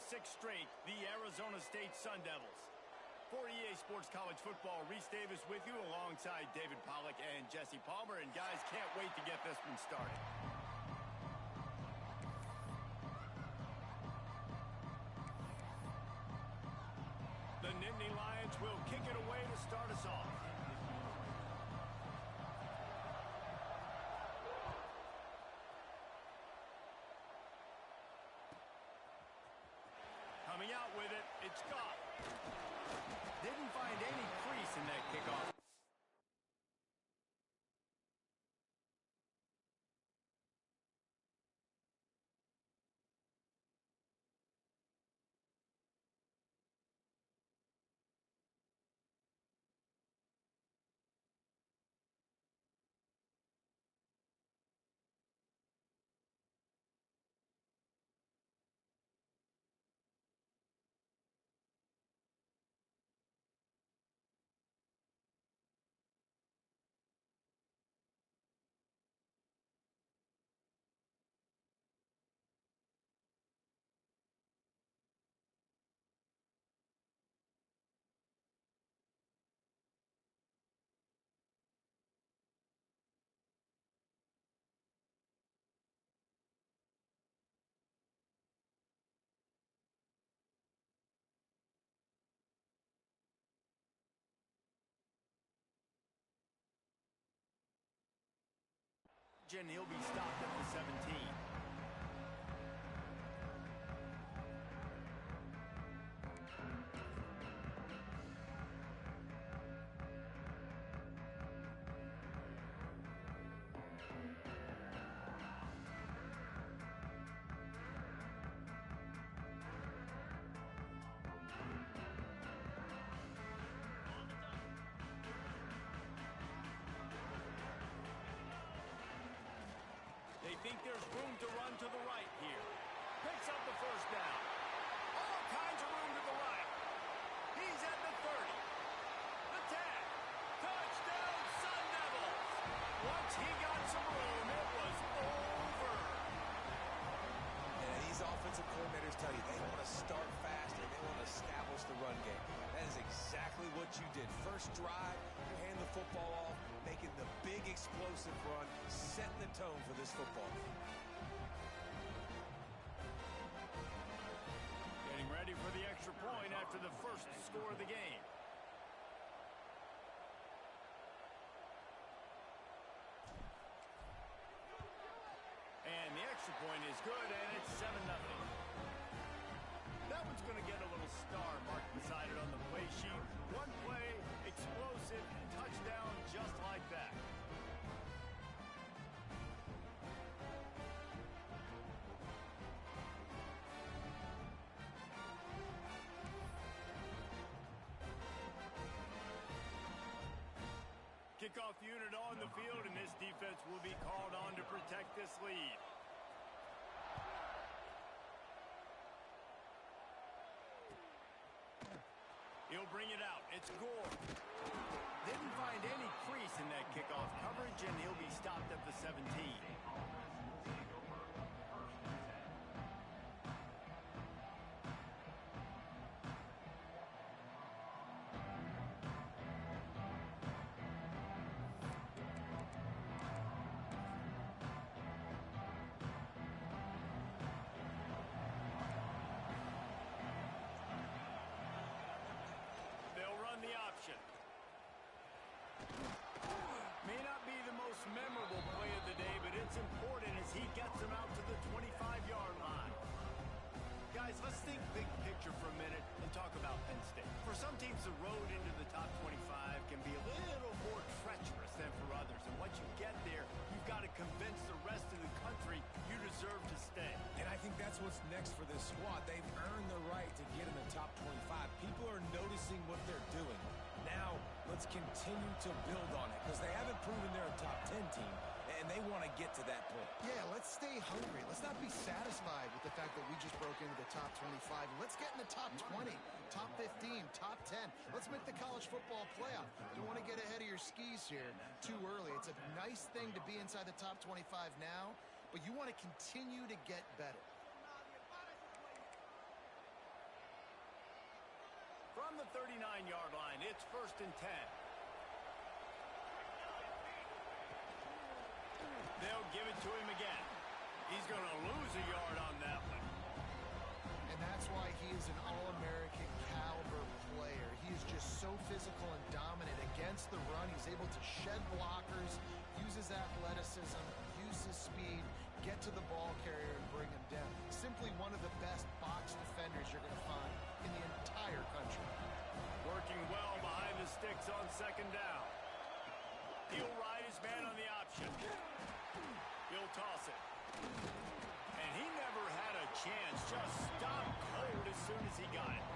6th straight, the Arizona State Sun Devils. For EA Sports College Football, Reese Davis with you alongside David Pollack and Jesse Palmer. And guys, can't wait to get this one started. The Nittany Lions will kick it away to start us off. Coming out with it, it's Ncaa. Didn't find any crease in that kickoff. And he'll be stopped at the 17. They think there's room to run to the right here. Picks up the first down. All kinds of room to the right. He's at the 30. The tag. Touchdown, Sun Devils. Once he got some room, it was over. Yeah, these offensive coordinators tell you they want to start fast and they want to establish the run game. That is exactly what you did. First drive, you hand the football off, making the big explosive run, setting the tone for this football game. Getting ready for the extra point after the first score of the game. And the extra point is good, and it's 7-0. That one's going to get a little star marked beside it on the play sheet. One play, explosive, touchdown just like that. Kickoff unit on the field, and this defense will be called on to protect this lead. He'll bring it out. It's Gore. Didn't find any crease in that kickoff coverage, and he'll be stopped at the 17. The option. May not be the most memorable play of the day, but it's important as he gets him out to the 25-yard line. Guys, let's think big picture for a minute and talk about Penn State. For some teams, the road into the top 25 can be a little more treacherous than for others. And once you get there, you've got to convince the rest of the country you deserve to stay. And I think that's what's next for this squad. They've earned the right to get in the top 25. People are noticing what they're doing. Now, let's continue to build on it because they haven't proven they're a top 10 team, and they want to get to that point. Yeah, let's stay hungry. Let's not be satisfied with the fact that we just broke into the top 25. Let's get in the top 20, top 15, top 10. Let's make the college football playoff. Don't want to get ahead of your skis here too early. It's a nice thing to be inside the top 25 now, but you want to continue to get better. the 39-yard line. It's 1st and 10. They'll give it to him again. He's going to lose a yard on that one. And that's why he is an All-American caliber player. He is just so physical and dominant against the run. He's able to shed blockers, use his athleticism, use his speed, get to the ball carrier and bring him down. Simply one of the best box defenders you're going to find in the entire country. Working well behind the sticks on 2nd down. He'll ride his man on the option. He'll toss it. And he never had a chance. Just stopped cold as soon as he got it.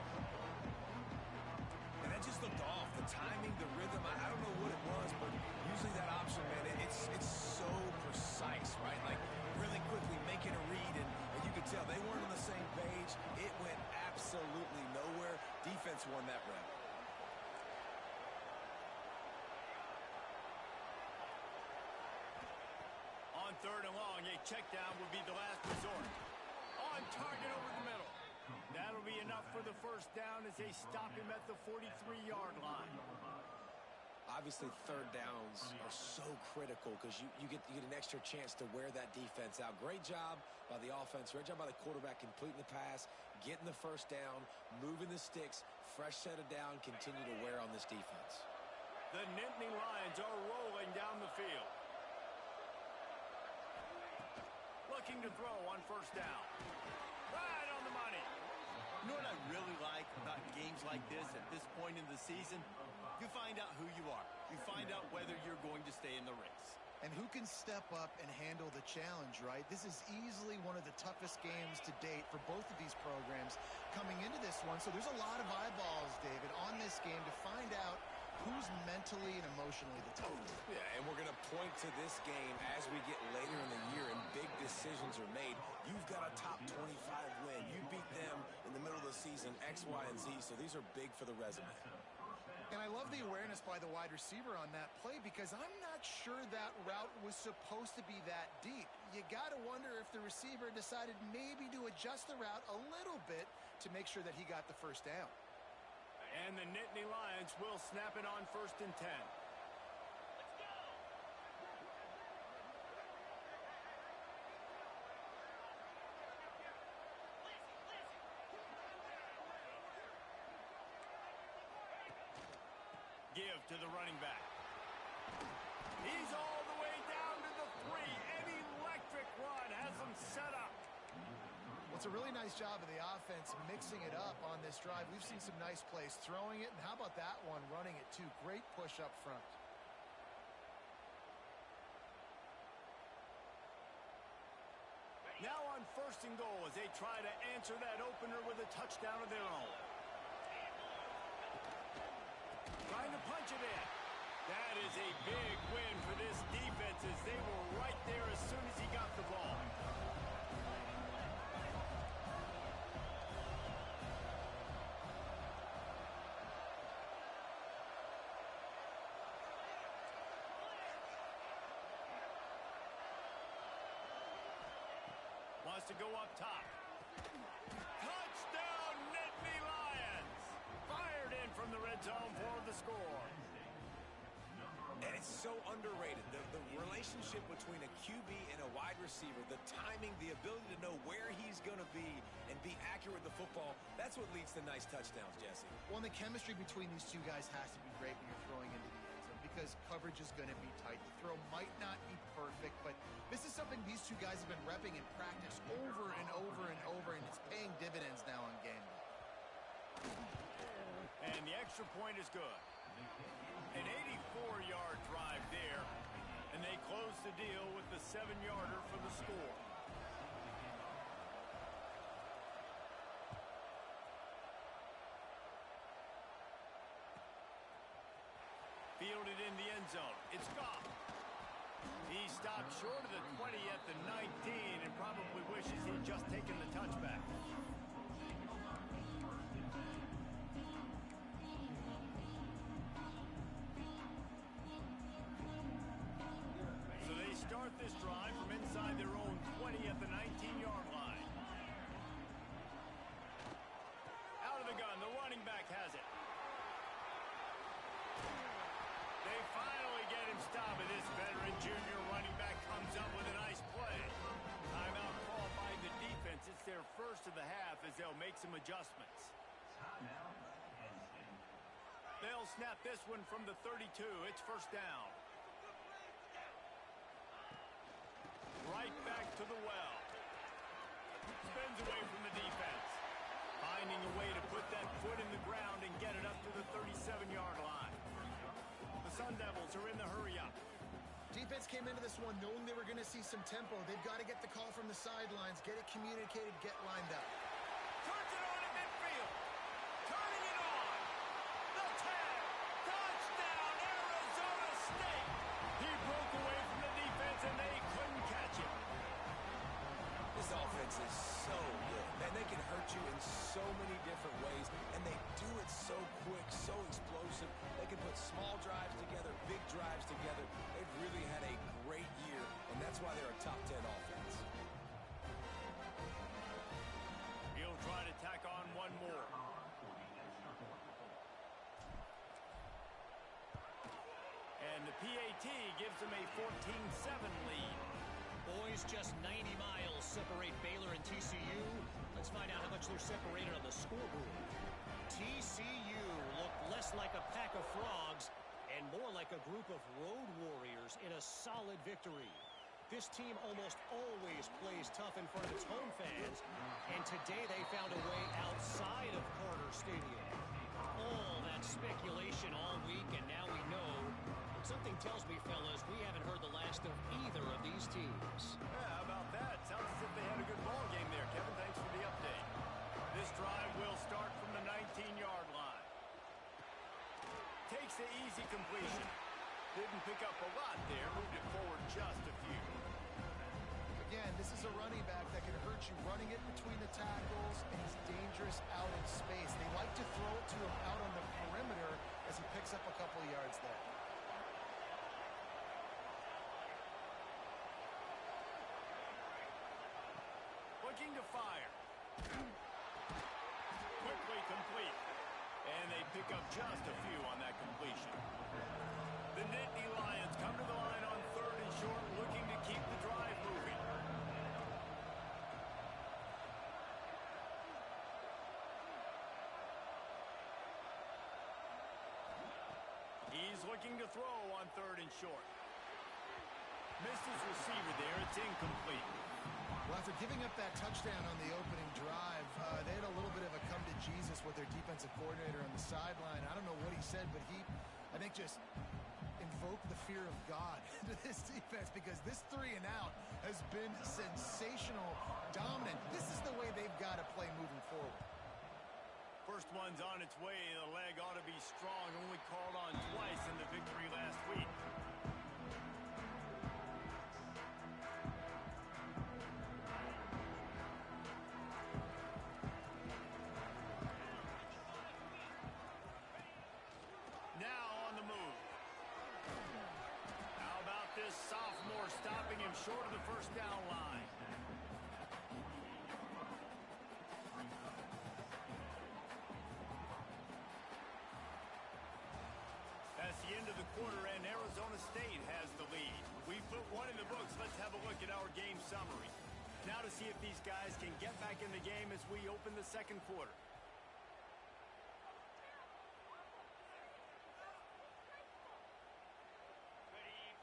And that just looked off. The timing, the rhythm, I don't know what it was, but usually that option, man, it's so precise, right? Like really quickly making a read, and you could tell they weren't on the same page. It went absolutely nowhere. Defense won that rep. On 3rd and long, a check down would be the last resort. On target over the middle. That'll be enough for the 1st down as they stop him at the 43-yard line. Obviously, 3rd downs are so critical because you get an extra chance to wear that defense out. Great job by the offense. Great job by the quarterback completing the pass, getting the 1st down, moving the sticks, fresh set of down, continue to wear on this defense. The Nittany Lions are rolling down the field. Looking to throw on 1st down. Right on the money. You know what I really like about games like this at this point in the season? You find out who you are. You find out whether you're going to stay in the race. And who can step up and handle the challenge, right? This is easily one of the toughest games to date for both of these programs coming into this one. So there's a lot of eyeballs, David, on this game to find out who's mentally and emotionally the toughest. Yeah, and we're going to point to this game as we get later in the year and big decisions are made. You've got a top 25 win. You beat them in the middle of the season, X, Y, and Z, so these are big for the resume. And I love the awareness by the wide receiver on that play because I'm not sure that route was supposed to be that deep. You got to wonder if the receiver decided maybe to adjust the route a little bit to make sure that he got the 1st down. And the Nittany Lions will snap it on 1st and 10. Give to the running back. He's all the way down to the 3. An electric run has him set up. Well, it's a really nice job of the offense mixing it up on this drive. We've seen some nice plays throwing it, and how about that one running it too? Great push up front. Now on 1st and goal as they try to answer that opener with a touchdown of their own. Trying to punch it in. That is a big win for this defense as they were right there as soon as he got the ball. Wants to go up top. Touchdown, Nittany Lions! Fired in from the red zone for the score. And it's so underrated. The relationship between a QB and a wide receiver, the timing, the ability to know where he's going to be and be accurate with the football, that's what leads to nice touchdowns, Jesse. Well, and the chemistry between these two guys has to be great when you're throwing into the end zone because coverage is going to be tight. The throw might not be perfect, but this is something these two guys have been repping in practice over and over and over, and it's paying dividends now on game day. And the extra point is good. An 84-yard drive there, and they close the deal with the 7-yarder for the score. Fielded in the end zone. It's Goff. He stopped short of the 20 at the 19 and probably wishes he'd just taken the touchback. So they start this drive from inside their own 20 at the 19-yard line. Out of the gun, the running back has it. job, and this veteran junior running back comes up with a nice play. Timeout called by the defense. It's their first of the half as they'll make some adjustments. They'll snap this one from the 32. It's first down. Right back to the well. Spins away from the defense. Finding a way to put that foot in the ground and get it up to the 37-yard line. The Sun Devils are in the hurry-up. Defense came into this one knowing they were going to see some tempo. They've got to get the call from the sidelines, get it communicated, get lined up. Turns it on in midfield. Turning it on. The tag. Touchdown, Arizona State. He broke away from the defense, and they couldn't catch him. This offense is so good. Man, they can hurt you in so many different ways, and they do it so quick, so explosive. They can put small drives together, big drives together. They've really had a great year, and that's why they're a top 10 offense. He'll try to tack on one more. And the PAT gives them a 14-7 lead. Boys, just 90 miles separate Baylor and TCU. Let's find out how much they're separated on the scoreboard. TCU looked less like a pack of frogs and more like a group of road warriors in a solid victory. This team almost always plays tough in front of its home fans, and today they found a way outside of Carter Stadium. All that speculation all week, and now we know. But something tells me, fellas, we haven't heard the last of either of these teams. Yeah, how about that? Sounds as if they had a good ball game there, Kevin. Thanks for the update. This drive will start from the 19-yard line. Takes the easy completion. Didn't pick up a lot there. Moved it forward just a few. Again, this is a running back that can hurt you running it between the tackles, and he's dangerous out in space. They like to throw it to him out on the perimeter as he picks up a couple of yards there. Looking to fire. Quickly complete. And they pick up just a few on that completion. The Nittany Lions come to the line on 3rd and short, looking to keep the drive moving. He's looking to throw on 3rd and short. Missed his receiver there. It's incomplete. Well, after giving up that touchdown on the opening drive, they had a little bit of a come to Jesus with their defensive coordinator on the sideline. I don't know what he said, but he, I think, just invoked the fear of God to this defense, because this 3 and out has been sensational, dominant. This is the way they've got to play moving forward. First one's on its way. The leg ought to be strong. Only called on twice in the victory last week. Sophomore stopping him short of the first down line. That's the end of the quarter, and Arizona State has the lead. We put one in the books. Let's have a look at our game summary. Now to see if these guys can get back in the game as we open the second quarter.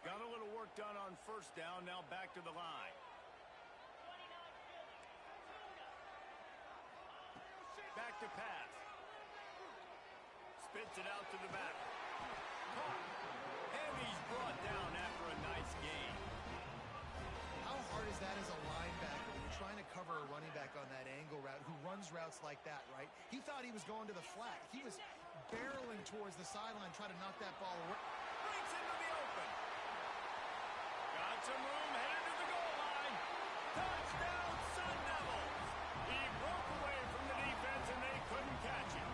Got a little work done on first down, now back to the line. Back to pass. Spits it out to the back. Caught. And he's brought down after a nice gain. How hard is that as a linebacker when you're trying to cover a running back on that angle route who runs routes like that, right? He thought he was going to the flat. He was barreling towards the sideline, trying to knock that ball away. Breaks into the open. Got some room, headed to the goal line. Touchdown, Sun Devils. He broke away from the defense, and they couldn't catch him.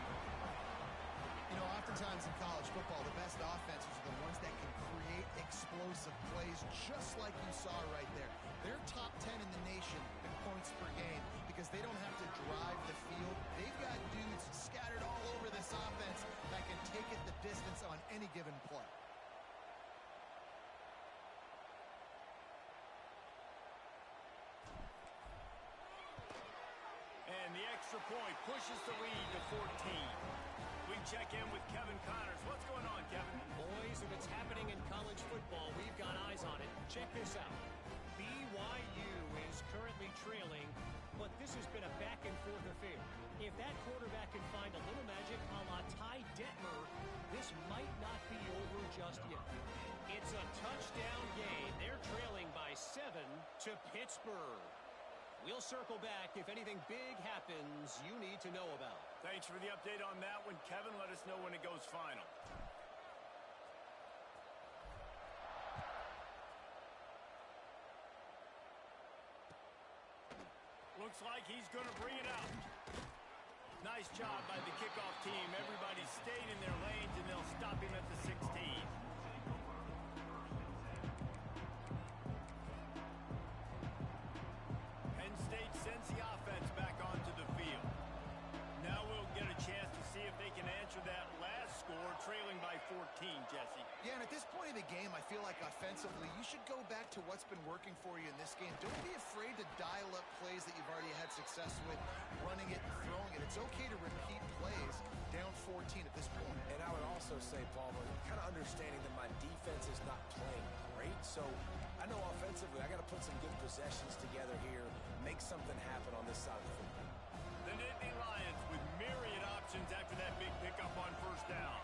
You know, oftentimes in college football, the best offenses are the ones that can create explosive plays, just like you saw right there. They're top 10 in the nation in points per game because they don't have to drive the field. They've got dudes scattered all over this offense that can take it the distance on any given play. the extra point pushes the lead to 14. We check in with Kevin Connors. What's going on, Kevin? Boys, if it's happening in college football, we've got eyes on it. Check this out. BYU is currently trailing, but this has been a back-and-forth affair. If that quarterback can find a little magic a la Ty Detmer, this might not be over just yet. It's a touchdown game. They're trailing by 7 to Pittsburgh. We'll circle back if anything big happens you need to know about. Thanks for the update on that one, Kevin. Let us know when it goes final. Looks like he's going to bring it out. Nice job by the kickoff team. Everybody stayed in their lanes, and they'll stop him at the 16. Penn State sends the offense back onto the field. Now we'll get a chance to see if they can answer that last score, trailing by 14, Jesse. Yeah, and at this point of the game, I feel like offensively, you should go back to what's been working for you in this game. Don't be afraid to dial up plays that you've already had success with, running it and throwing it. It's okay to repeat plays down 14 at this point. And I would also say, Palmer, kind of understanding that my defense is not playing great, so I know offensively I got to put some good possessions together here, make something happen on this side of the football. The Nittany Lions with myriad options after that big pickup on first down.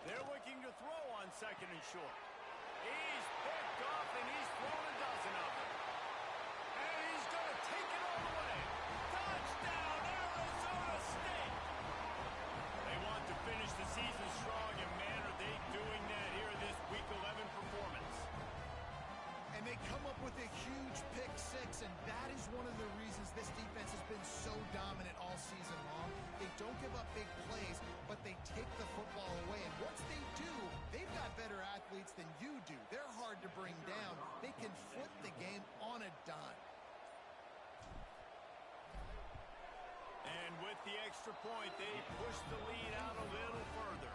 They're looking to throw on second and short. He's picked off, and he's thrown a dozen of them. And he's going to take it all the way. Touchdown, Arizona State! They want to finish the season strong, and man, are they doing that here in this Week 11 performance. And they come up with a huge pick six, and that is one of the reasons this defense has been so dominant all season long. They don't give up big plays, but they take the football away. And once they do, they've got better athletes than you do. They're hard to bring down. They can flip the game on a dime. And with the extra point, they push the lead out a little further.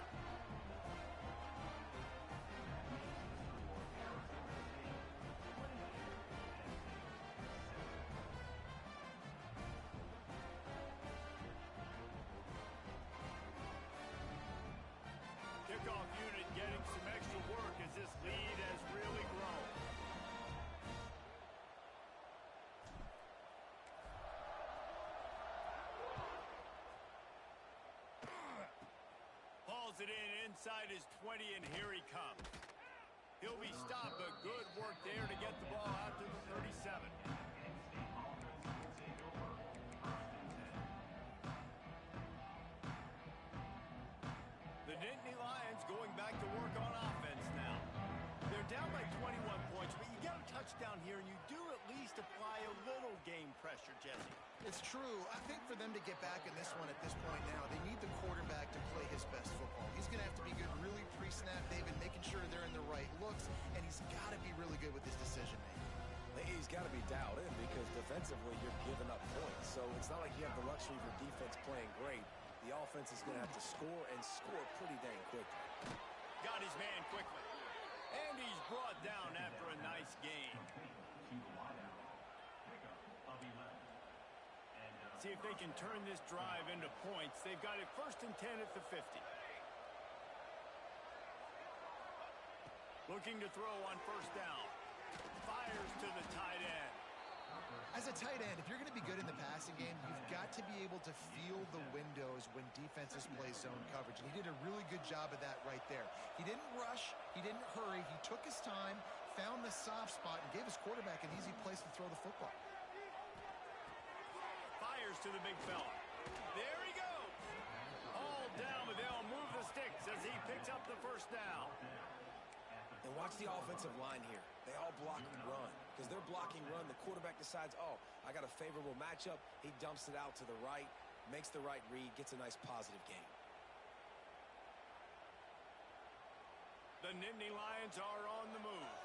Kickoff unit getting some extra work as this lead has really grown. Hauls it in inside his 20, and here he comes. He'll be stopped, but good work there to get the ball out to the 37. The Nittany Lions going back to work on offense now. They're down by 21 points, but you get a touchdown here, and you do at least apply a little game pressure, Jesse. It's true. I think for them to get back in this one at this point now, they need the quarterback to play his best football. He's going to have to be good really pre-snap, David, making sure they're in the right looks, and he's got to be really good with his decision-making. He's got to be dialed in because defensively you're giving up points. So it's not like you have the luxury of your defense playing great. The offense is going to have to score and score pretty dang quickly. Got his man quickly. And he's brought down after a nice game. See if they can turn this drive into points. They've got it 1st and 10 at the 50. Looking to throw on first down. Fires to the tight end. As a tight end, if you're going to be good in the passing game, you've got to be able to feel the windows when defenses play zone coverage. And he did a really good job of that right there. He didn't rush. He didn't hurry. He took his time, found the soft spot, and gave his quarterback an easy place to throw the football. Fires to the big fella. There he goes. All down, but they'll move the sticks as he picks up the first down. And watch the offensive line here. They all block and run. Because they're blocking run, the quarterback decides, oh, I got a favorable matchup. He dumps it out to the right, makes the right read, gets a nice positive gain. The Nittany Lions are on the move.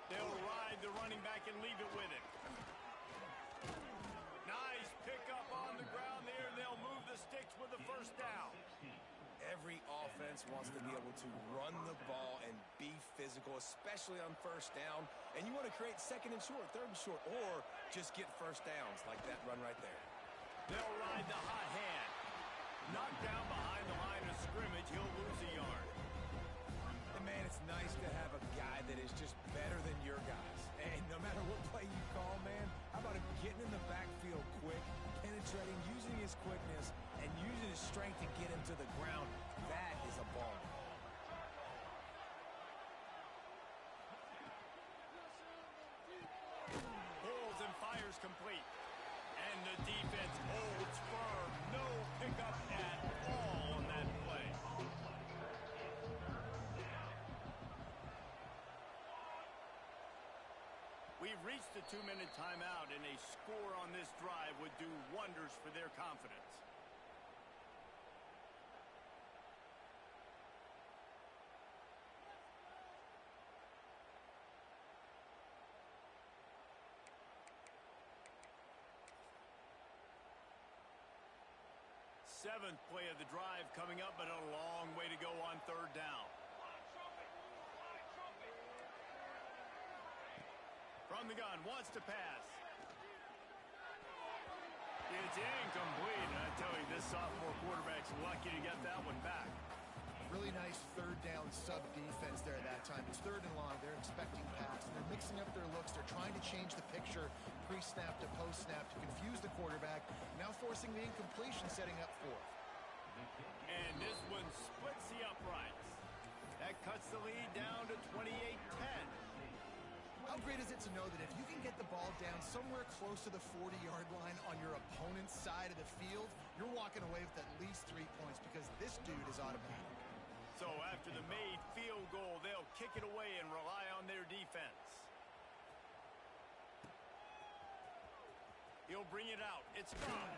They'll ride the running back and leave it with him. Nice pickup on the ground there. They'll move the sticks with the first down. Every offense wants to be able to run the ball and be physical. critical, especially on first down. And you want to create second and short, third and short, or just get first downs like that run right there. They'll ride the hot hand. Knocked down behind the line of scrimmage, he'll lose a yard. And man, it's nice to have a guy that is just better than your guys. And no matter what play you call, man, how about him getting in the backfield quick, penetrating, using his quickness, and using his strength to get him to the ground. That is a ball. Pulls and fires complete. And the defense holds firm. No pickup at all on that play. We've reached the 2-minute timeout, and a score on this drive would do wonders for their confidence. Seventh play of the drive coming up, but a long way to go on third down. From the gun, wants to pass. It's incomplete. I tell you, this sophomore quarterback's lucky to get that one back. Really nice third down sub defense there that time. It's third and long. They're expecting pass. They're mixing up their looks. They're trying to change the picture pre-snap to post-snap to confuse the quarterback. Now forcing the incompletion, setting up fourth. And this one splits the uprights. That cuts the lead down to 28-10. How great is it to know that if you can get the ball down somewhere close to the 40-yard line on your opponent's side of the field, you're walking away with at least 3 points because this dude is automatic. So after the made field goal, they'll kick it away and rely on their defense. He'll bring it out. It's gone.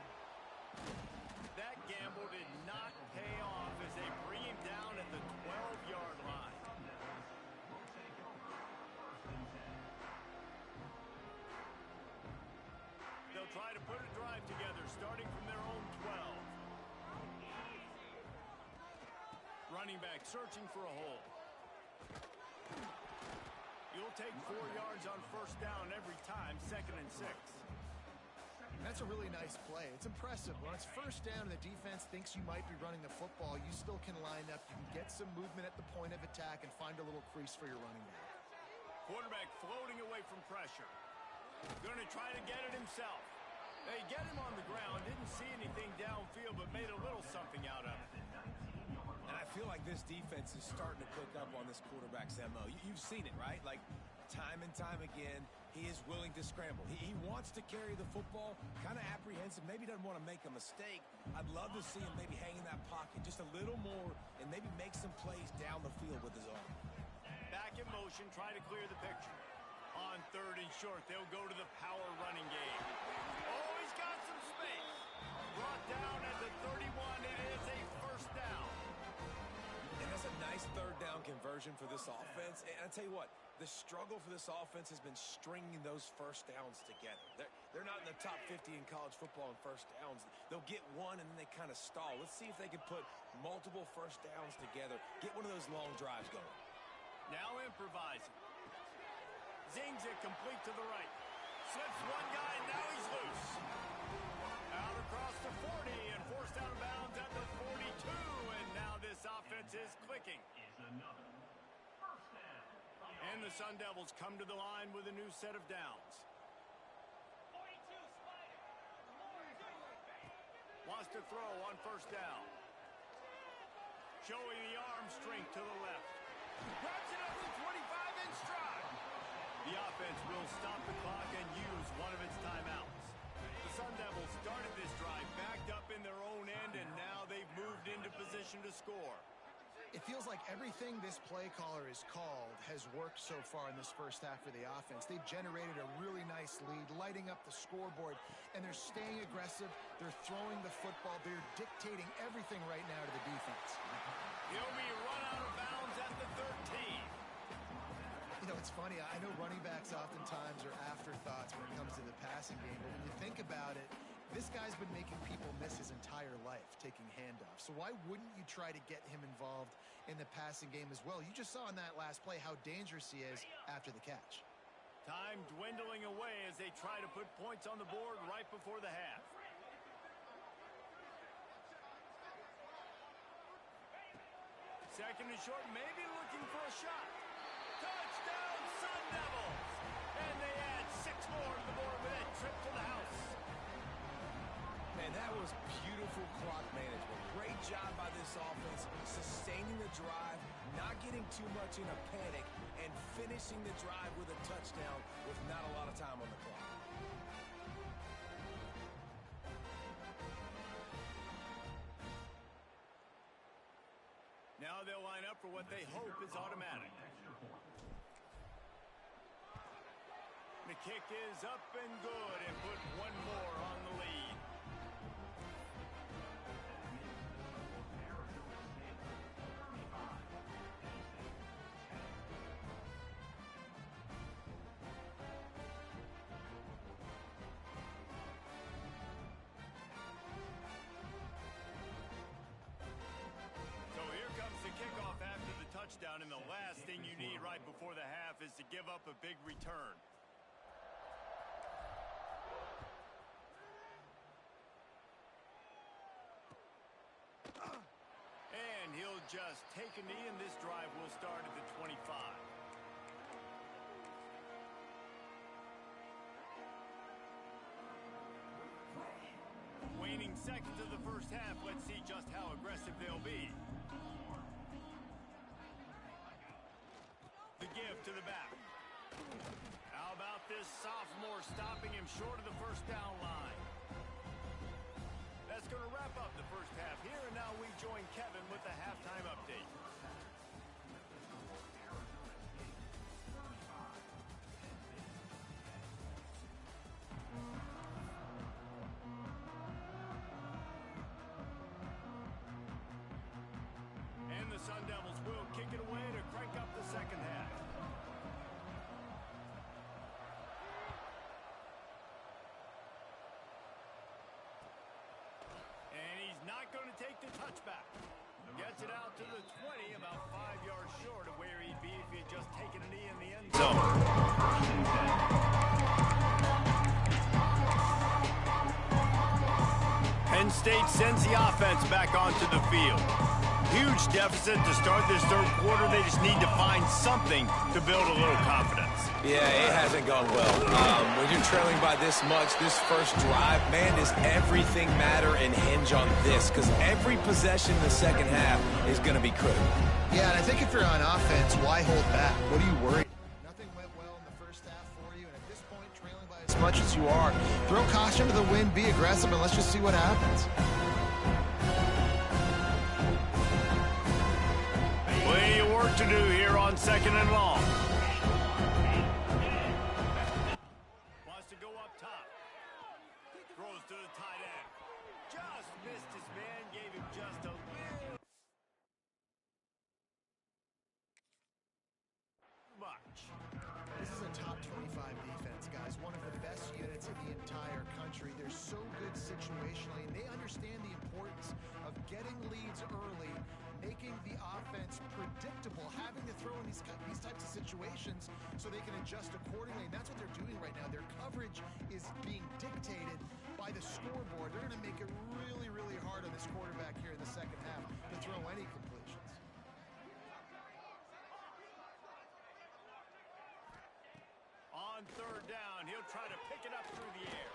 That gamble did not pay off as they bring him down at the 12-yard line. They'll try to put a drive together, starting from their own 12. Running back searching for a hole. You'll take 4 yards on first down every time, 2nd and 6. That's a really nice play. It's impressive. When it's first down and the defense thinks you might be running the football, you still can line up. You can get some movement at the point of attack and find a little crease for your running back. Quarterback floating away from pressure. Going to try to get it himself. They get him on the ground. Didn't see anything downfield, but made a little something out of it. And I feel like this defense is starting to pick up on this quarterback's MO. You've seen it, right? Like, time and time again, he is willing to scramble. He wants to carry the football, kind of apprehensive, maybe doesn't want to make a mistake. I'd love to see him maybe hang in that pocket just a little more and maybe make some plays down the field with his arm. Back in motion, try to clear the picture. On 3rd and short, they'll go to the power running game. Oh, he's got some space. Brought down at the 31. It is a first down. And that's a nice third down conversion for this offense. And I tell you what, the struggle for this offense has been stringing those first downs together. They're not in the top 50 in college football in first downs. They'll get one and then they kind of stall. Let's see if they can put multiple first downs together, get one of those long drives going. Now improvising. Zings it complete to the right. Slips one guy, and now he's loose. Out across the 40 and forced out of bounds at the 42. And now this offense is clicking. And the Sun Devils come to the line with a new set of downs. Wants to throw on first down. Showing the arm strength to the left. Grabs it up to 25 in stride. The offense will stop the clock and use one of its timeouts. The Sun Devils started this drive backed up in their own end, and now they've moved into position to score. It feels like everything this play caller has called has worked so far in this first half for the offense. They've generated a really nice lead, lighting up the scoreboard, and they're staying aggressive. They're throwing the football. They're dictating everything right now to the defense. He'll be run out of bounds at the 13. You know, it's funny. I know running backs oftentimes are afterthoughts when it comes to the passing game, but when you think about it, this guy's been making people miss his entire life taking handoffs. So why wouldn't you try to get him involved in the passing game as well. You just saw in that last play how dangerous he is after the catch. Time dwindling away as they try to put points on the board right before the half. Second and short, maybe looking for a shot. Touchdown, Sun Devils! And they add 6 more to the board with that trip to the house. Man, that was beautiful clock management. Great job by this offense, sustaining the drive, not getting too much in a panic, and finishing the drive with a touchdown with not a lot of time on the clock. Now they'll line up for what they hope is automatic. The kick is up and good and put one more on the lead. So here comes the kickoff after the touchdown, and the last thing you need right before the half is to give up a big return. And he'll just take a knee, and this drive will start at the 25. Waning seconds of the first half. Let's see just how aggressive they'll be. The give to the back. How about this sophomore stopping him short of the first down line? That's going to wrap up the first half here, and now we join Kevin with the halftime update. And the Sun Devils will kick it away to crank up the second half. And he's not going to take the touchback. Gets it out to the 20, about 5 yards short of where he'd be if he had just taken a knee in the end zone. Penn State sends the offense back onto the field. Huge deficit to start this third quarter. They just need to find something to build a little confidence. Yeah, it hasn't gone well. When you're trailing by this much, this first drive, man, does everything matter and hinge on this? Because every possession in the second half is going to be critical. Yeah, and I think if you're on offense, why hold back? What are you worried about? Nothing went well in the first half for you, and at this point, trailing by as much as you are, throw caution to the wind, be aggressive, and let's just see what happens. Plenty of work to do here on second and long. Wants to go up top. Throws to the tight end. Just missed his man, gave him just a little much. This is a top 25 defense, guys. One of the best units in the entire country. They're so good situationally, and they understand the importance of getting leads early, making the offense predictable, having to throw in these types of situations so they can adjust accordingly. And that's what they're doing right now. Their coverage is being dictated by the scoreboard. They're going to make it really, really hard on this quarterback here in the second half to throw any completions. On third down, he'll try to pick it up through the air.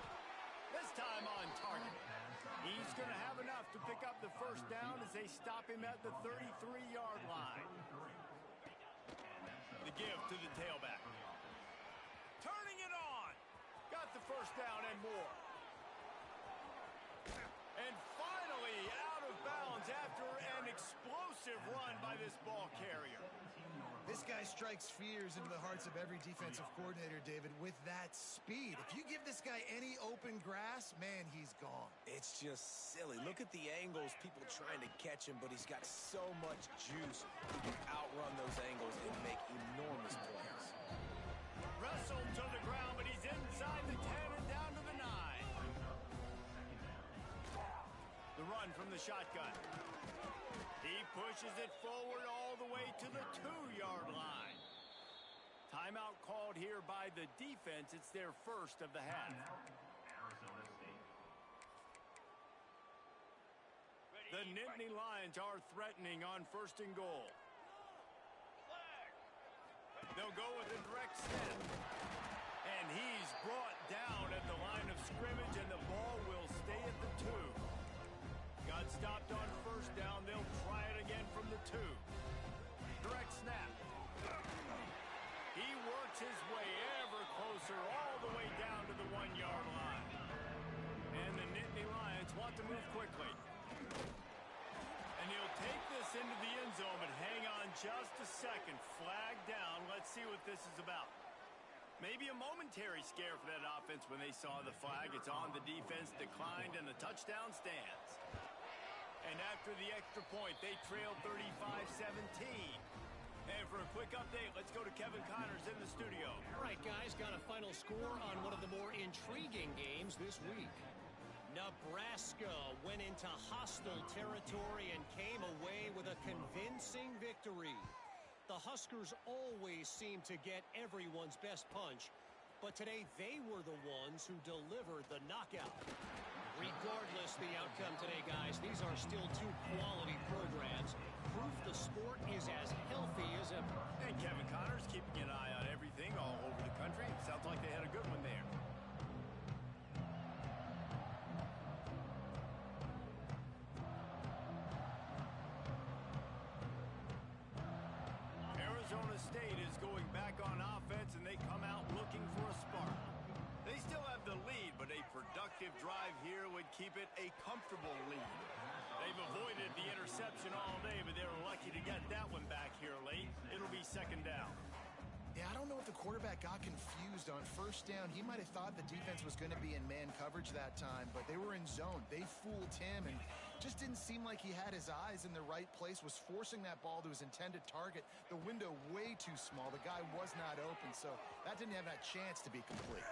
This time on target. He's going to have enough to pick up the first down as they stop him at the 33-yard line. The give to the tailback. Turning it on. Got the first down and more. And finally out of bounds after an explosive run by this ball carrier. This guy strikes fears into the hearts of every defensive coordinator, David, with that speed. If you give this guy any open grass, man, he's gone. It's just silly. Look at the angles, people trying to catch him, but he's got so much juice. He can outrun those angles and make enormous plays. Wrestled to the ground, but he's inside the 10 and down to the 9. The run from the shotgun. He pushes it forward all to the 2-yard line. Timeout called here by the defense. It's their first of the half. The Nittany Lions are threatening on 1st and goal. They'll go with a direct snap. And he's brought down at the line of scrimmage, and the ball will stay at the 2. Got stopped on 1st down. They'll try it again from the 2. Direct snap. He works his way ever closer all the way down to the 1-yard line. And the Nittany Lions want to move quickly. And he'll take this into the end zone, but hang on just a second. Flag down. Let's see what this is about. Maybe a momentary scare for that offense when they saw the flag. It's on. The defense declined, and the touchdown stands. And after the extra point, they trail 35-17. And for a quick update, let's go to Kevin Connors in the studio. All right, guys, got a final score on one of the more intriguing games this week. Nebraska went into hostile territory and came away with a convincing victory. The Huskers always seem to get everyone's best punch, but today they were the ones who delivered the knockout. Regardless the outcome today, guys, these are still two quality programs. Proof the sport is as healthy as ever. And Kevin Connors keeping an eye on everything all over the country. Sounds like they had a good one there. Arizona State is going back on offense, and they come out looking for a spark. They still have the lead, but a productive drive here would keep it a comfortable lead. They've avoided the interception all day, but they were lucky to get that one back here late. It'll be 2nd down. Yeah, I don't know if the quarterback got confused on 1st down. He might have thought the defense was going to be in man coverage that time, but they were in zone. They fooled him and just didn't seem like he had his eyes in the right place, was forcing that ball to his intended target. The window way too small. The guy was not open, so that didn't have that chance to be complete.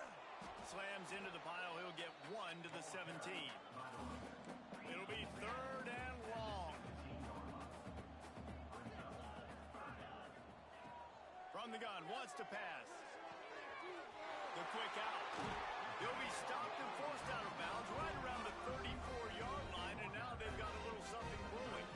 Slams into the pile. He'll get 1 to the 17. It'll be 3rd and long. From the gun, wants to pass. The quick out. He'll be stopped and forced out of bounds right around the 34-yard line, and now they've got a little something brewing.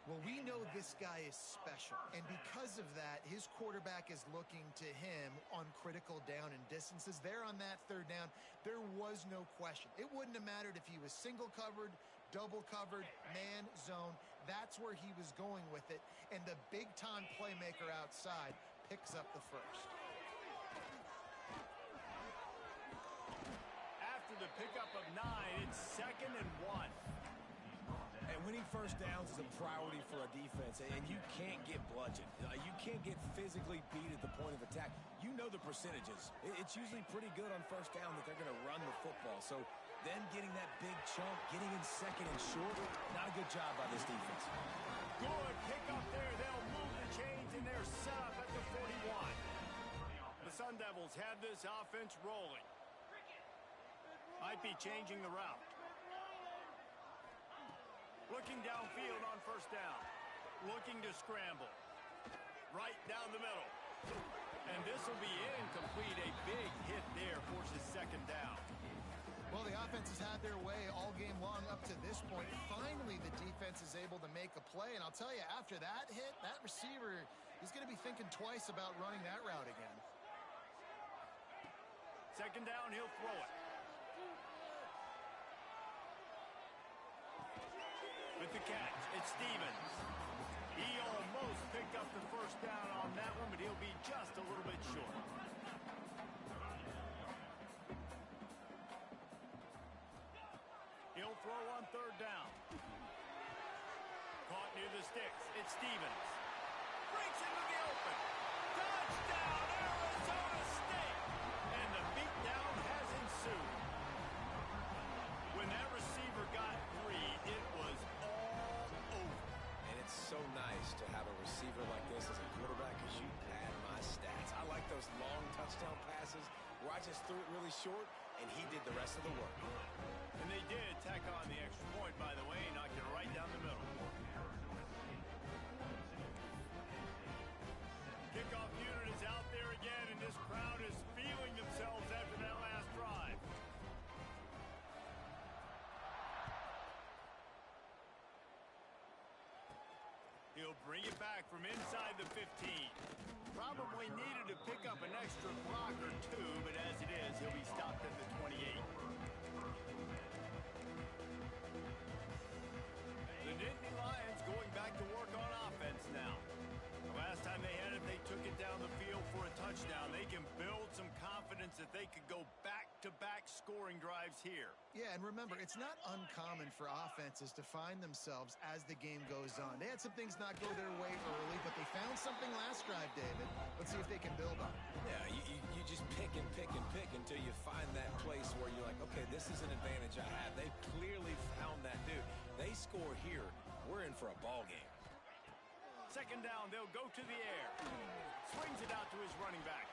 Well, we know this guy is special, and because of that, his quarterback is looking to him on critical down and distances. There on that 3rd down, there was no question. It wouldn't have mattered if he was single covered, double covered, man, zone. That's where he was going with it, and the big-time playmaker outside picks up the first. After the pickup of 9, it's 2nd and 1. And winning 1st downs is a priority for a defense, and you can't get bludgeoned. You can't get physically beat at the point of attack. You know the percentages. It's usually pretty good on 1st down that they're going to run the football. So then getting that big chunk, getting in 2nd and short, not a good job by this defense. Good pickup there. They'll move the chains, and they're set up at the 41. The Sun Devils have this offense rolling. Might be changing the route. Looking downfield on 1st down. Looking to scramble. Right down the middle. And this will be incomplete. A big hit there forces 2nd down. Well, the offense has had their way all game long up to this point. Finally, the defense is able to make a play. And I'll tell you, after that hit, that receiver is going to be thinking twice about running that route again. 2nd down, he'll throw it. With the catch, it's Stevens. He almost picked up the 1st down on that one, but he'll be just a little bit short. He'll throw on 3rd down. Caught near the sticks. It's Stevens. Breaks into the open. Touchdown, Arizona State! And the beatdown has ensued. When that receiver got 3, it was all over. And it's so nice to have a receiver like this as a quarterback because you pad my stats. I like those long touchdown passes where I just threw it really short and he did the rest of the work. And they did tack on the extra point, by the way, knocked it right down the middle. Kickoff unit is out there again, and this crowd is feeling themselves after that last drive. He'll bring it back from inside the 15. Probably needed to pick up an extra block or two, but as it is, he'll be stopped at the 28. The Nittany Lions going back to work on offense now. The last time they had it, they took it down the field for a touchdown. They can build some confidence that they could go back-to-back scoring drives here. Yeah, and remember, it's not uncommon for offenses to find themselves as the game goes on. They had some things not go their way early, but they found something last drive, David. Let's see if they can build on it. Yeah, you just pick and pick and pick until you find that place where you're like, okay, this is an advantage I have. They've clearly found that, dude. They score here, we're in for a ball game. Second down, they'll go to the air. Swings it out to his running back.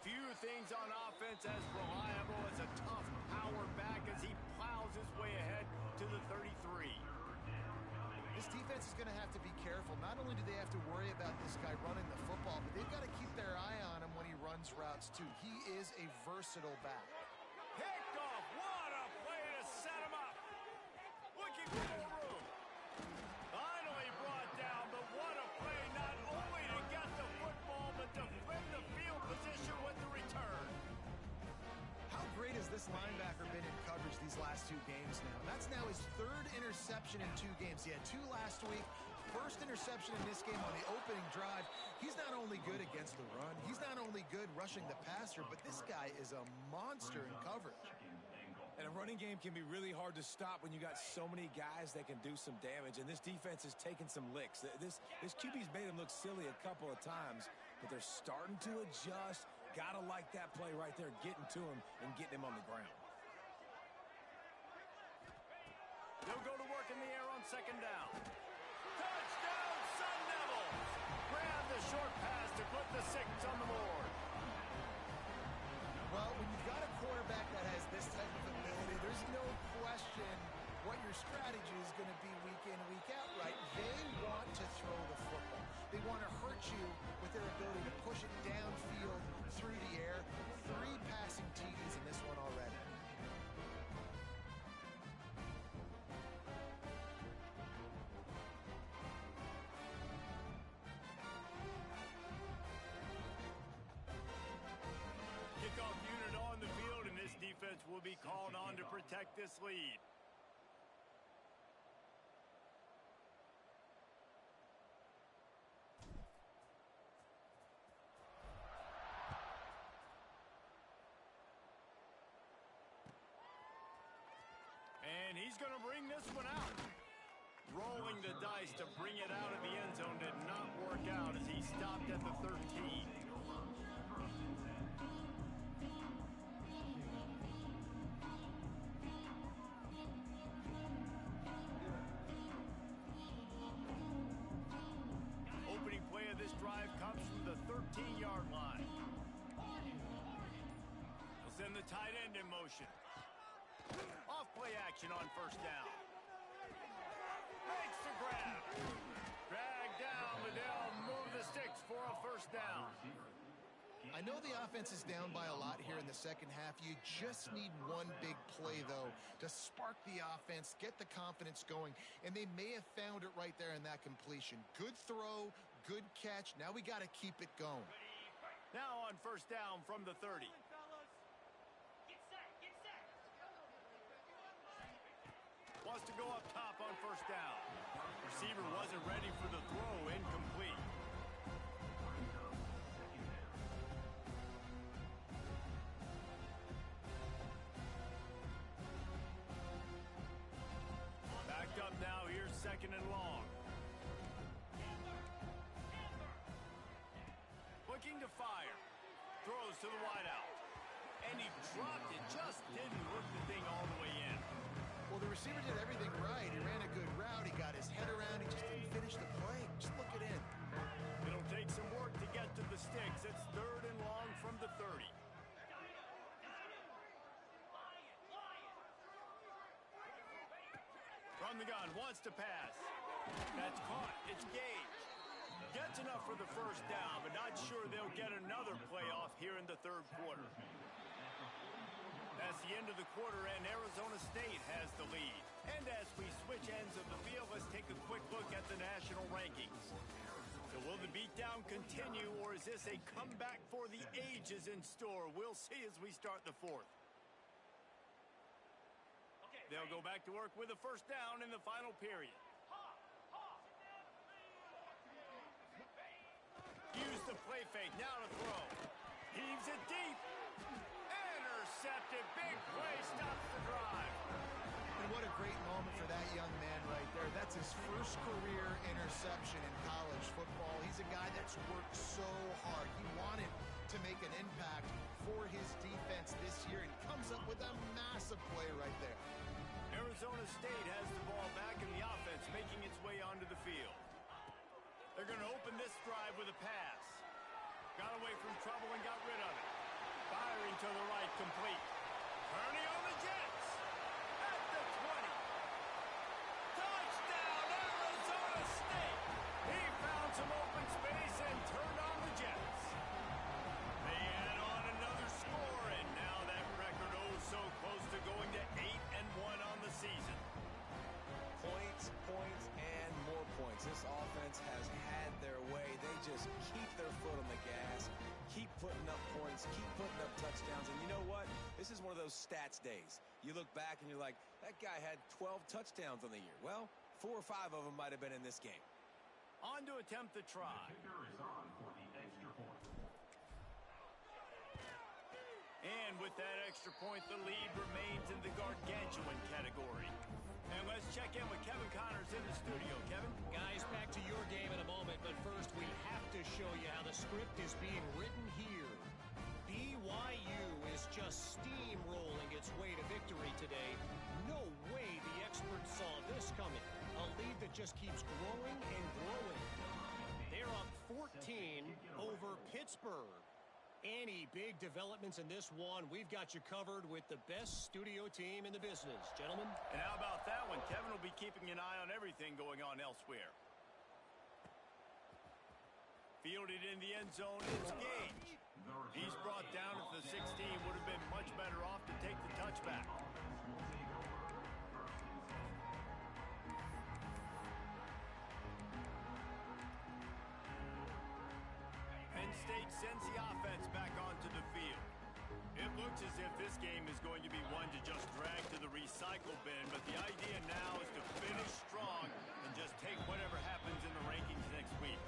Few things on offense as reliable as a tough power back as he plows his way ahead to the 33. This defense is going to have to be careful. Not only do they have to worry about this guy running the football, but they've got to keep their eye on him when he runs routes too. He is a versatile back. Picked off. What a play to set him up. Looking for more room. Finally brought down, but what a play not only to get the football, but to flip the field position with the return. How great has this linebacker been in coverage these last two games now? That's now his third interception in 2 games. He had 2 last week. First interception in this game on the opening drive. He's not only good against the run, he's not only good rushing the passer, but this guy is a monster in coverage. And a running game can be really hard to stop when you got so many guys that can do some damage, and this defense is taking some licks. This QB's made him look silly a couple of times, but they're starting to adjust. Gotta like that play right there, getting to him and getting him on the ground. They'll go to work in the air on second down. Touchdown, Sun Devils! Grab the short pass to put the 6 on the board. Well, when you've got a quarterback that has this type of ability, there's no question what your strategy is going to be week in, week out, right? They want to throw the football. They want to hurt you with their ability to push it downfield through the air. 3 passing TDs in this one already. Kickoff unit on the field, and this defense will be called on to protect this lead. And he's going to bring this one out. Rolling the dice to bring it out of the end zone did not work out as he stopped at the 13. Opening play of this drive comes from the 13-yard line. We'll send the tight end in motion. Off play action on first down. Makes the grab. Drag down, but they'll move the sticks for a first down. I know the offense is down by a lot here in the second half. You just need one big play, though, to spark the offense, get the confidence going, and they may have found it right there in that completion. Good throw, good catch. Now we got to keep it going. Now on first down from the 30. Wants to go up top on first down. Receiver wasn't ready for the throw, incomplete. Backed up now, here's second and long. Looking to fire. Throws to the wideout. And he dropped it, just didn't work the thing all the way in. Well, the receiver did everything right. He ran a good route. He got his head around. He just didn't finish the play. Just look it in. It'll take some work to get to the sticks. It's third and long from the 30. From the gun, wants to pass. That's caught. It's Gage. Gets enough for the first down, but not sure they'll get another playoff here in the third quarter. That's the end of the quarter, and Arizona State has the lead. And as we switch ends of the field, let's take a quick look at the national rankings. So will the beatdown continue, or is this a comeback for the ages in store? We'll see as we start the fourth. They'll go back to work with a first down in the final period. Use the play fake, now to throw. Heaves it deep. Intercepted, big play, stops the drive. And what a great moment for that young man right there. That's his first career interception in college football. He's a guy that's worked so hard. He wanted to make an impact for his defense this year, and comes up with a massive play right there. Arizona State has the ball back, and the offense making its way onto the field. They're going to open this drive with a pass. Got away from trouble and got rid of it. Firing to the right, complete. Purdy on the Jets. At the 20. Touchdown, Arizona State. He found some open space and turned on the Jets. They add on another score, and now that record so close to going to 8-1 on the season. Points, and more points. This offense has had their way. They just keep their foot on the gas, keep putting up points, keep putting up touchdowns. And you know what? This is one of those stats days. You look back and you're like, that guy had 12 touchdowns on the year. Well, 4 or 5 of them might have been in this game. On to attempt the try. And with that extra point, the lead remains in the gargantuan category. And let's check in with Kevin Connors in the studio. Kevin? Guys, back to your game in a moment, but first we have to show you how the script is being written here. BYU is just steamrolling its way to victory today. No way the experts saw this coming. A lead that just keeps growing and growing. They're up 14 over Pittsburgh. Any big developments in this one, we've got you covered with the best studio team in the business, gentlemen. And how about that one? Kevin will be keeping an eye on everything going on elsewhere. Fielded in the end zone, it's Gage. He's brought down at the 16, would have been much better off to take the touchback. Penn State sends the offense back onto the field. It looks as if this game is going to be one to just drag to the recycle bin, but the idea now is to finish strong and just take whatever happens in the rankings next week.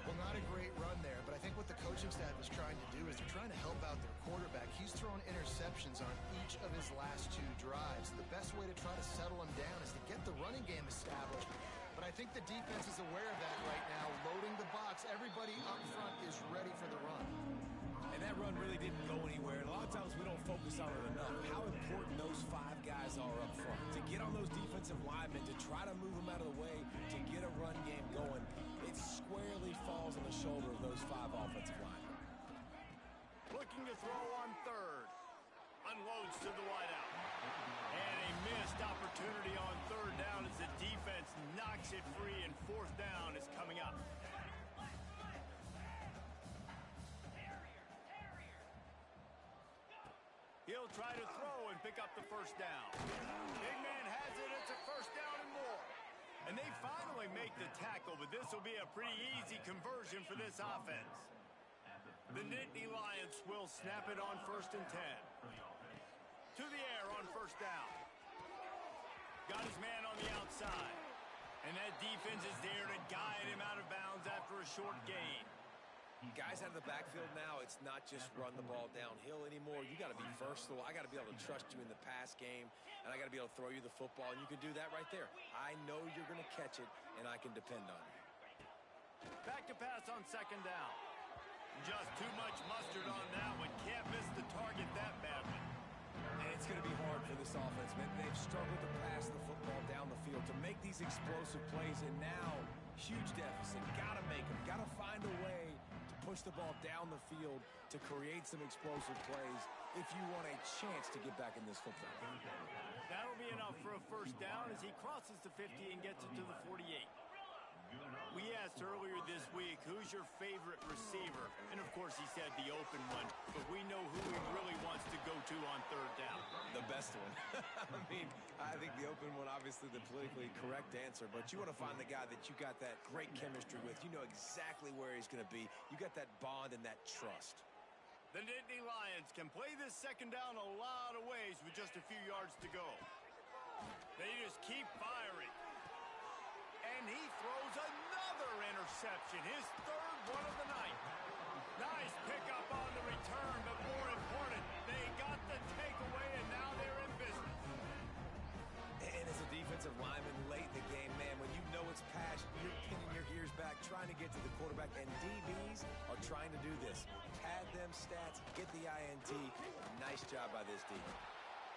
Well, not a great run there, but I think what the coaching staff is trying to do is they're trying to help out their quarterback. He's thrown interceptions on each of his last 2 drives. The best way to try to settle him down is to get the running game established. But I think the defense is aware of that right now, loading the box. Everybody up front is ready for the run. And that run really didn't go anywhere. And a lot of times we don't focus on it enough. How important those 5 guys are up front. To get on those defensive linemen, to try to move them out of the way, to get a run game going, it squarely falls on the shoulder of those 5 offensive linemen. Looking to throw on third. Unloads to the wideout. And a missed opportunity on third down as the defense knocks it free, and fourth down is coming up. He'll try to throw and pick up the first down. Big man has it. It's a first down and more. And they finally make the tackle, but this will be a pretty easy conversion for this offense. The Nittany Lions will snap it on 1st and 10. To the air on first down. Got his man on the outside. And that defense is there to guide him out of bounds after a short gain. Guys out of the backfield now, it's not just run the ball downhill anymore. You got to be versatile. I got to be able to trust you in the pass game, and I got to be able to throw you the football, and you can do that right there. I know you're going to catch it, and I can depend on you. Back to pass on second down. Just too much mustard on that one. Can't miss the target that badly. And it's going to be hard for this offense, man. They've struggled to pass the football down the field, to make these explosive plays, and now huge deficit. Got to make them. Got to find a way to push the ball down the field to create some explosive plays if you want a chance to get back in this football game. That'll be enough for a first down as he crosses the 50 and gets it to the 48. We asked earlier this week, who's your favorite receiver? And, of course, he said the open one. But we know who he really wants to go to on third down. The best one. I think the open one, obviously the politically correct answer, but you want to find the guy that you got that great chemistry with. You know exactly where he's going to be. You got that bond and that trust. The Nittany Lions can play this second down a lot of ways with just a few yards to go. They just keep firing. And he throws another interception, his third one of the night. Nice pickup on the return, but more important, they got the takeaway, and now they're in business. And as a defensive lineman late in the game, man, when you know it's past, you're pinning your ears back, trying to get to the quarterback, and DBs are trying to do this. Pad them stats, get the INT. Nice job by this defense.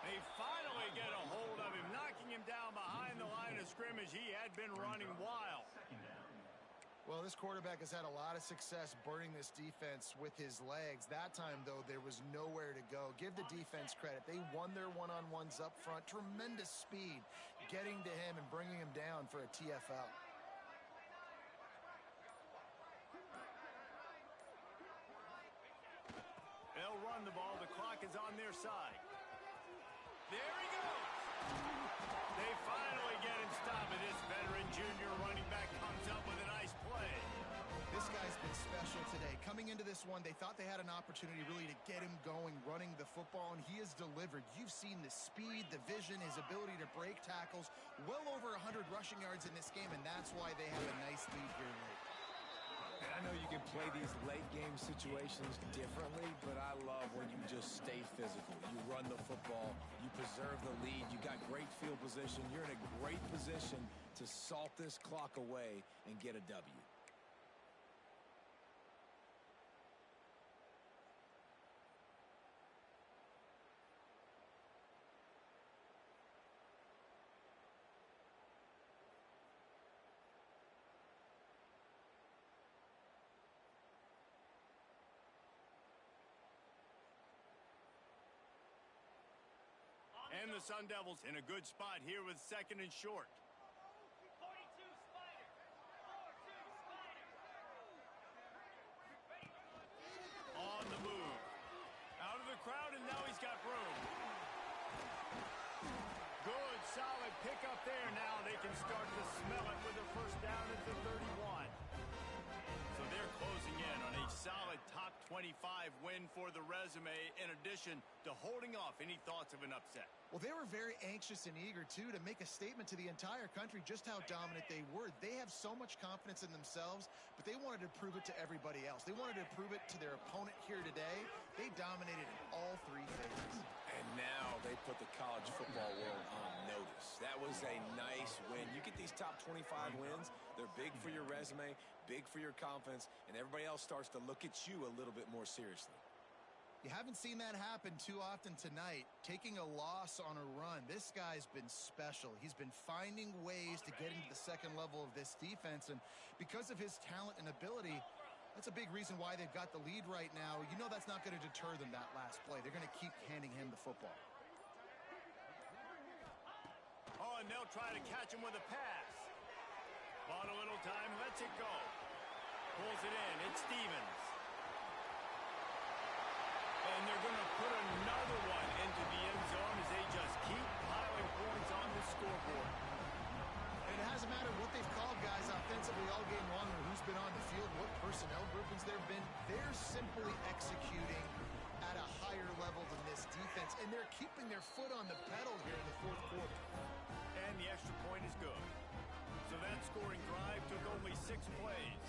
They finally get a hold of him, knocking him down behind the line of scrimmage. He had been running wild. Well, this quarterback has had a lot of success burning this defense with his legs. That time, though, there was nowhere to go. Give the defense credit. They won their one-on-ones up front. Tremendous speed getting to him and bringing him down for a TFL. They'll run the ball. The clock is on their side. There he goes. They finally get him stopped, and this veteran junior running back comes up with a nice play. This guy's been special today. Coming into this one, they thought they had an opportunity really to get him going, running the football, and he has delivered. You've seen the speed, the vision, his ability to break tackles. Well over 100 rushing yards in this game, and that's why they have a nice lead here late. And I know you can play these late-game situations differently, but I love when you just stay physical. You run the football, you preserve the lead, you got great field position, you're in a great position to salt this clock away and get a W. And the Sun Devils in a good spot here with second and short. 42 Spider. 4-2 Spider. On the move. Out of the crowd, and now he's got room. Good, solid pickup there. Now they can start to smell it with a first down at the 31. So they're closing in on a solid top 25 win for the resume, in addition to holding off any thoughts of an upset. Well, they were very anxious and eager, too, to make a statement to the entire country just how dominant they were. They have so much confidence in themselves, but they wanted to prove it to everybody else. They wanted to prove it to their opponent here today. They dominated in all three phases. And now they put the college football world on notice. That was a nice win. You get these top 25 wins, they're big for your resume, big for your confidence, and everybody else starts to look at you a little bit more seriously. You haven't seen that happen too often tonight, taking a loss on a run. This guy's been special. He's been finding ways to get into the second level of this defense, and because of his talent and ability, that's a big reason why they've got the lead right now. You know that's not going to deter them, that last play. They're going to keep handing him the football. Oh, and they'll try to catch him with a pass. Bought a little time, lets it go. Pulls it in, it's Stevens. And they're going to put another one into the end zone as they just keep piling points on the scoreboard. And it hasn't mattered what they've called, guys, offensively all game long, or who's been on the field, what personnel groupings there have been. They're simply executing at a higher level than this defense, and they're keeping their foot on the pedal here in the fourth quarter. And the extra point is good. So that scoring drive took only 6 plays.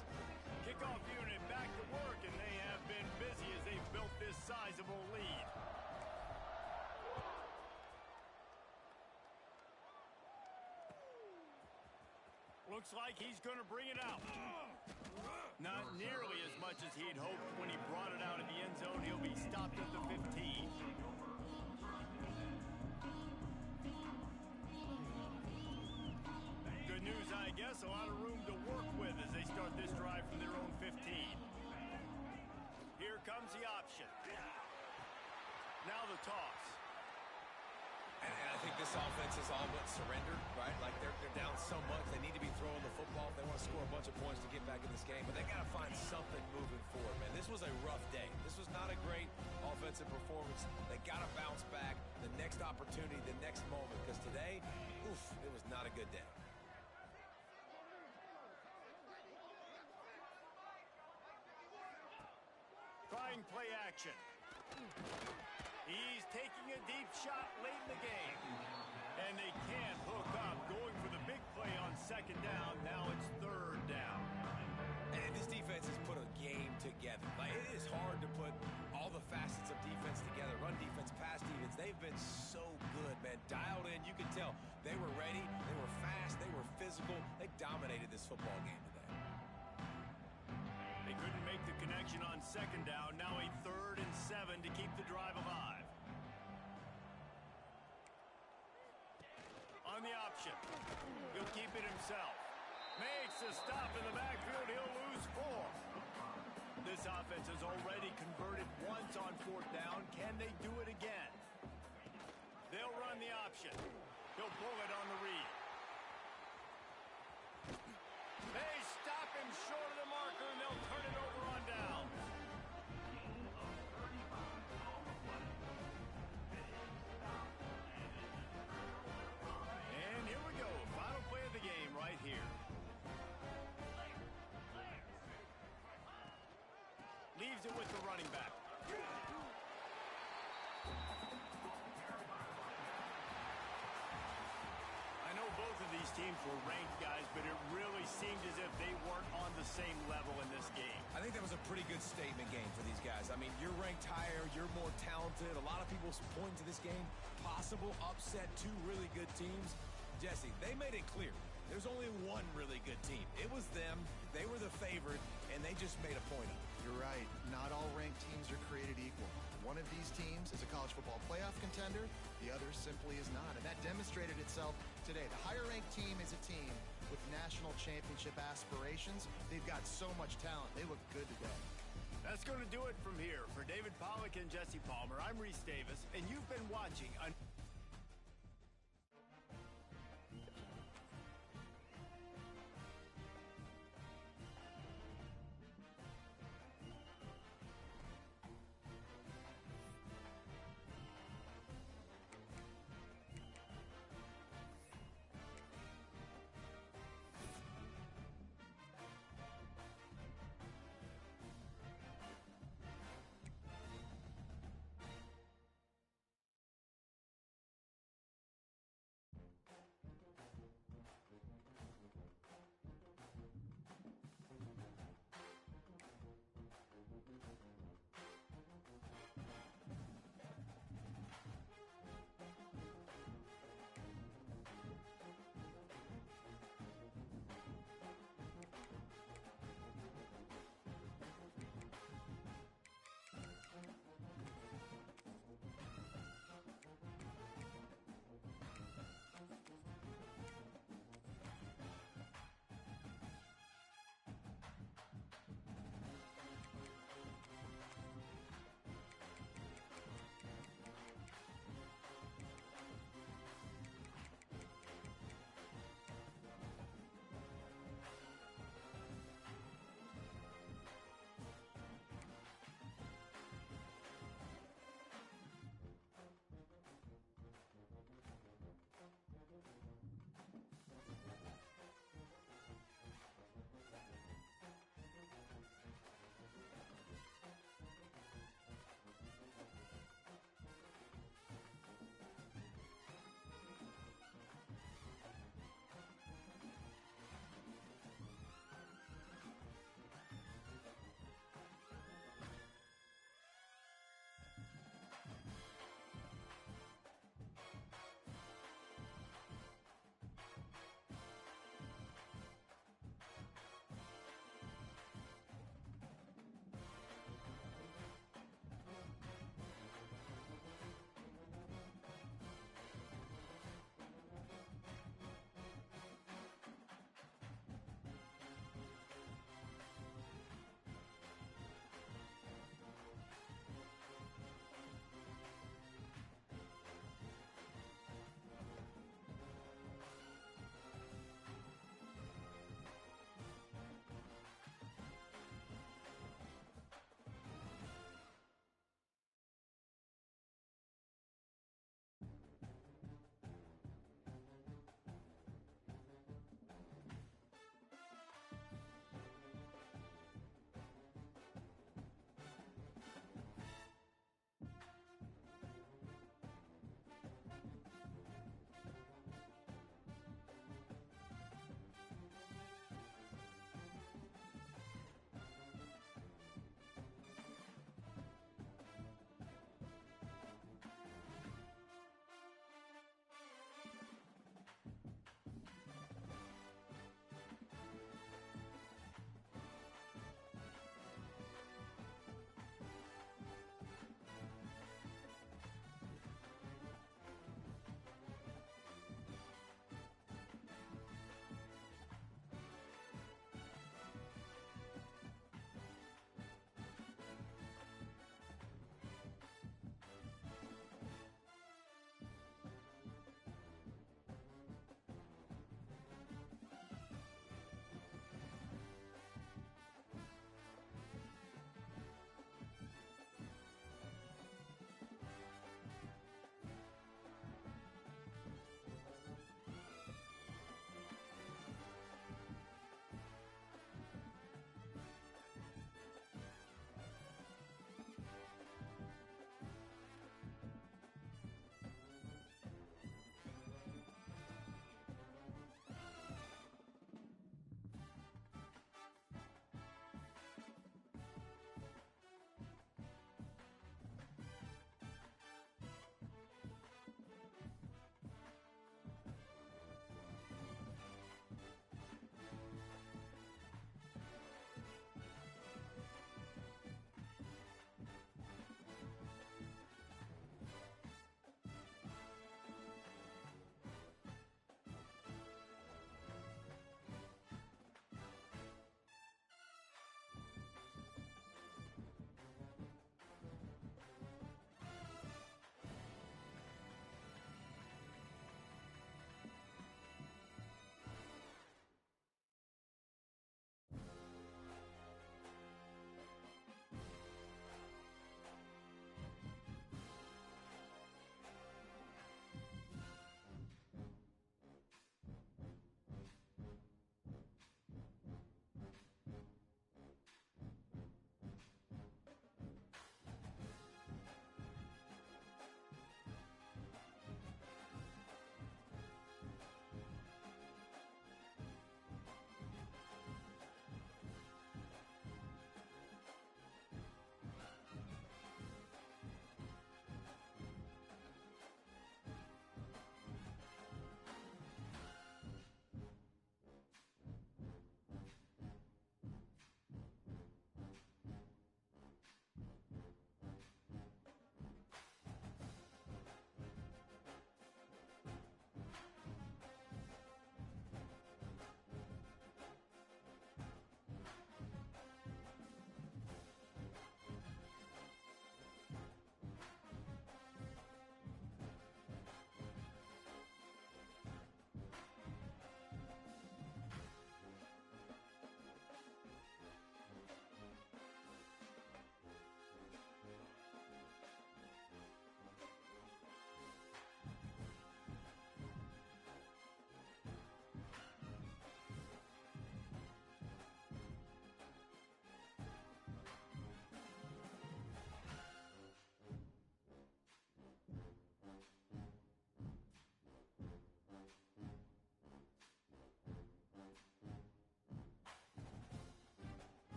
Kickoff unit back to work, and they have been busy as they've built this sizable lead. Looks like he's going to bring it out. Not nearly as much as he'd hoped when he brought it out of the end zone. He'll be stopped at the 15. Good news, I guess. A lot of room to work with as they start this drive from their own 15. Here comes the option. Now the toss. And I think this offense is all but surrendered, right? Like they're down so much. They need to be throwing the football if they want to score a bunch of points to get back in this game. But they got to find something moving forward, man. This was a rough day. This was not a great offensive performance. They got to bounce back the next opportunity, the next moment. Because today, oof, it was not a good day. Trying play action. He's taking a deep shot late in the game. And they can't hook up, going for the big play on second down. Now it's third down. And this defense has put a game together. Like, it is hard to put all the facets of defense together. Run defense, pass defense. They've been so good, man. Dialed in. You could tell they were ready. They were fast. They were physical. They dominated this football game today. They couldn't make the connection on second down. Now a 3rd and 7 to keep the drive alive. On the option. He'll keep it himself. Makes a stop in the backfield. He'll lose 4. This offense has already converted once on 4th down. Can they do it again? They'll run the option. He'll pull it on the read. They stop him short of the marker, and they'll turn it over on down. And here we go. Final play of the game right here. Leaves it with the running back. I know both of these teams were ranked, guys, but it really seemed as if they weren't on the same level in this game. I think that was a pretty good statement game for these guys. I mean, you're ranked higher, you're more talented. A lot of people point to this game, possible upset, 2 really good teams. Jesse, they made it clear. There's only one really good team. It was them. They were the favorite, and they just made a point of it. You're right. Not all ranked teams are created equal. One of these teams is a college football playoff contender. The other simply is not. And that demonstrated itself today. The higher-ranked team is a team with national championship aspirations. They've got so much talent. They look good to go. That's going to do it from here. For David Pollack and Jesse Palmer, I'm Reese Davis, and you've been watching an